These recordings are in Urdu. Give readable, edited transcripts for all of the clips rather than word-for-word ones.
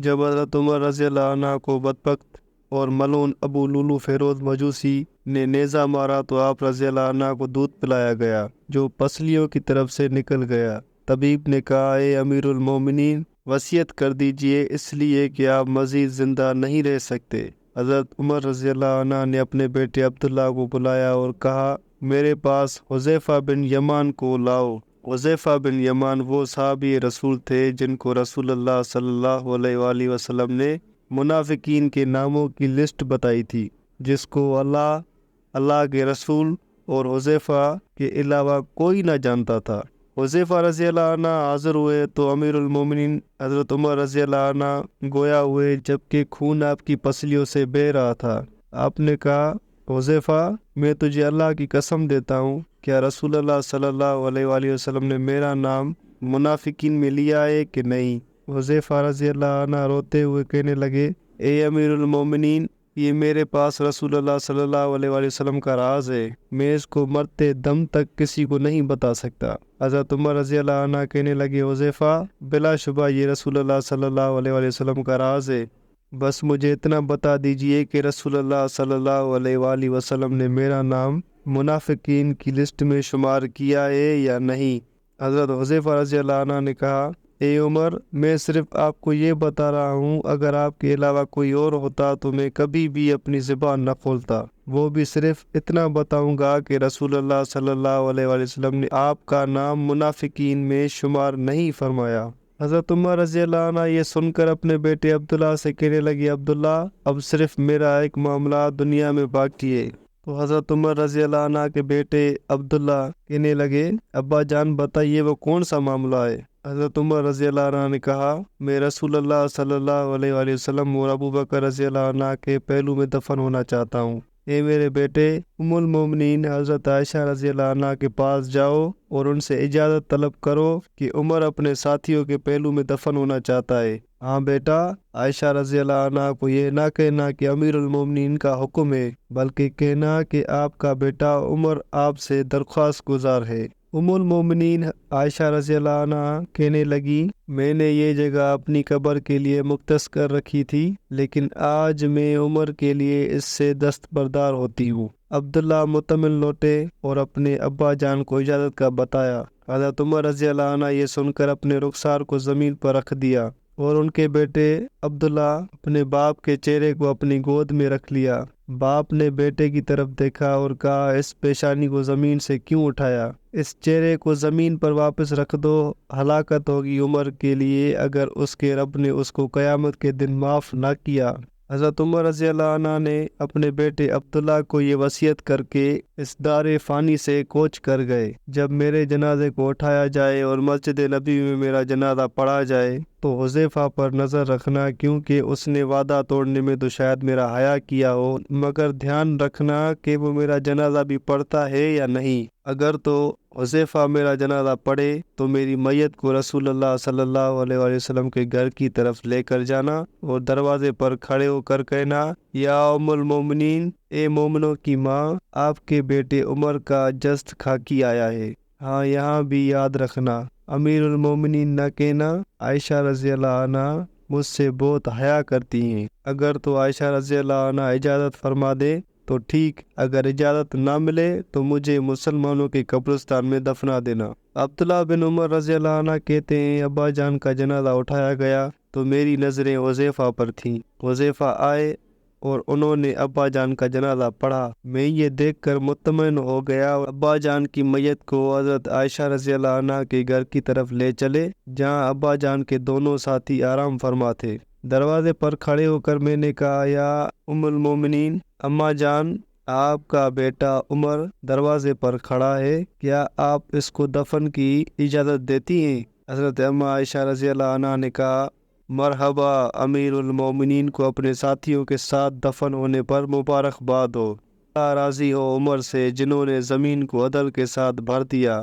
جب حضرت عمر رضی اللہ عنہ کو بدبخت اور ملعون ابو لولو فیروز مجوسی نے نیزہ مارا تو آپ رضی اللہ عنہ کو دودھ پلایا گیا جو پسلیوں کی طرف سے نکل گیا۔ طبیب نے کہا، اے امیر المومنین، وصیت کر دیجئے، اس لیے کہ آپ مزید زندہ نہیں رہ سکتے۔ حضرت عمر رضی اللہ عنہ نے اپنے بیٹے عبداللہ کو بلایا اور کہا، میرے پاس حذیفہ بن یمان کو لاؤ۔ حذیفہ بن یمان وہ صحابی رسول تھے جن کو رسول اللہ صلی اللہ علیہ وآلہ وسلم نے منافقین کے ناموں کی لسٹ بتائی تھی، جس کو اللہ کے رسول اور حذیفہ کے علاوہ کوئی نہ جانتا تھا۔ حذیفہ رضی اللہ عنہ حاضر ہوئے تو امیر المومنین حضرت عمر رضی اللہ عنہ گویا ہوئے جبکہ خون آپ کی پسلیوں سے بہہ رہا تھا۔ آپ نے کہا، حذیفہ، میں تجھے اللہ کی قسم دیتا ہوں، کیا رسول اللہ صلی اللہ علیہ وآلہ وسلم نے میرا نام منافقین میں لیا ہے کہ نہیں؟ حذیفہ رضی اللہ عنہ روتے ہوئے کہنے لگے، اے امیر المومنین، یہ میرے پاس رسول اللہ صلی اللہ علیہ وآلہ وسلم کا راز ہے، میں اس کو مرتے دم تک کسی کو نہیں بتا سکتا۔ حضرت عمر رضی اللہ عنہ کہنے لگے، حذیفہ، بلا شبہ یہ رسول اللہ صلی اللہ علیہ وآلہ وسلم کا راز ہے، بس مجھے اتنا بتا دیجئے کہ رسول اللہ صلی اللہ علیہ وآلہ وسلم نے میرا نام منافقین کی لسٹ میں شمار کیا ہے یا نہیں؟ حضرت حذیفہ رضی اللہ عنہ نے کہا، اے عمر، میں صرف آپ کو یہ بتا رہا ہوں، اگر آپ کے علاوہ کوئی اور ہوتا تو میں کبھی بھی اپنی زبان نہ کھولتا، وہ بھی صرف اتنا بتاؤں گا کہ رسول اللہ صلی اللہ علیہ وآلہ وسلم نے آپ کا نام منافقین میں شمار نہیں فرمایا۔ حضرت عمر رضی اللہ عنہ یہ سن کر اپنے بیٹے عبداللہ سے کہنے لگے، عبداللہ، اب صرف میرا ایک معاملہ دنیا میں باقی ہے۔ تو حضرت عمر رضی اللہ عنہ کے بیٹے عبداللہ کہنے لگے، ابا جان، بتائیے وہ کون سا معاملہ ہے؟ حضرت عمر رضی اللہ عنہ نے کہا، میں رسول اللہ صلی اللہ علیہ وآلہ وسلم اور ابو بکر رضی اللہ عنہ کے پہلو میں دفن ہونا چاہتا ہوں۔ اے میرے بیٹے، ام المومنین حضرت عائشہ رضی اللہ عنہ کے پاس جاؤ اور ان سے اجازت طلب کرو کہ عمر اپنے ساتھیوں کے پہلو میں دفن ہونا چاہتا ہے۔ ہاں بیٹا، عائشہ رضی اللہ عنہ کو یہ نہ کہنا کہ امیر المومنین کا حکم ہے، بلکہ کہنا کہ آپ کا بیٹا عمر آپ سے درخواست گزار ہے۔ ام المومنین عائشہ رضی اللہ عنہ کہنے لگی، میں نے یہ جگہ اپنی قبر کے لیے مختص کر رکھی تھی، لیکن آج میں عمر کے لیے اس سے دستبردار ہوتی ہوں۔ عبداللہ مطمئن لوٹے اور اپنے ابا جان کو اجازت کا بتایا۔ حضرت عمر رضی اللہ عنہ یہ سن کر اپنے رخسار کو زمین پر رکھ دیا اور ان کے بیٹے عبداللہ اپنے باپ کے چہرے کو اپنی گود میں رکھ لیا۔ باپ نے بیٹے کی طرف دیکھا اور کہا، اس پیشانی کو زمین سے کیوں اٹھایا؟ اس چہرے کو زمین پر واپس رکھ دو، ہلاکت ہوگی عمر کے لیے اگر اس کے رب نے اس کو قیامت کے دن معاف نہ کیا۔ حضرت عمر رضی اللہ عنہ نے اپنے بیٹے عبداللہ کو یہ وصیت کر کے اس دار فانی سے کوچ کر گئے، جب میرے جنازے کو اٹھایا جائے اور مسجد نبی میں میرا جنازہ پڑھا جائے تو حذیفہ پر نظر رکھنا، کیونکہ اس نے وعدہ توڑنے میں تو شاید میرا حیا کیا ہو، مگر دھیان رکھنا کہ وہ میرا جنازہ بھی پڑھتا ہے یا نہیں۔ اگر تو حذیفہ میرا جنازہ پڑھے تو میری میت کو رسول اللہ صلی اللہ علیہ وآلہ وسلم کے گھر کی طرف لے کر جانا اور دروازے پر کھڑے ہو کر کہنا، یا ام المومنین، اے مومنوں کی ماں، آپ کے بیٹے عمر کا جسد خاکی آیا ہے۔ ہاں، یہاں بھی یاد رکھنا، امیر المومنین نہ کہنا، عائشہ رضی اللہ عنہ مجھ سے بہت حیا کرتی ہیں۔ اگر تو عائشہ رضی اللہ عنہ اجازت فرما دے تو ٹھیک، اگر اجازت نہ ملے تو مجھے مسلمانوں کے قبرستان میں دفنا دینا۔ عبداللہ بن عمر رضی اللہ عنہ کہتے ہیں، ابا جان کا جنازہ اٹھایا گیا تو میری نظریں حذیفہ پر تھیں۔ حذیفہ آئے اور انہوں نے ابا جان کا جنازہ پڑھا۔ میں یہ دیکھ کر مطمئن ہو گیا اور ابا جان کی میت کو حضرت عائشہ رضی اللہ عنہ کے گھر کی طرف لے چلے، جہاں ابا جان کے دونوں ساتھی آرام فرما تھے۔ دروازے پر کھڑے ہو کر میں نے کہا، یا ام المومنین، اماں جان، آپ کا بیٹا عمر دروازے پر کھڑا ہے، کیا آپ اس کو دفن کی اجازت دیتی ہیں؟ حضرت اماں عائشہ رضی اللہ عنہ نے کہا، مرحبا، امیر المومنین کو اپنے ساتھیوں کے ساتھ دفن ہونے پر مبارکباد ہو۔ اللہ راضی ہو عمر سے، جنہوں نے زمین کو عدل کے ساتھ بھر دیا۔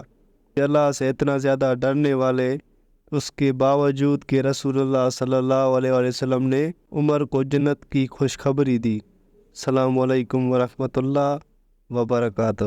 اللہ سے اتنا زیادہ ڈرنے والے، اس کے باوجود کہ رسول اللہ صلی اللہ علیہ وآلہ وسلم نے عمر کو جنت کی خوشخبری دی۔ السلام علیکم ورحمۃ اللہ وبرکاتہ۔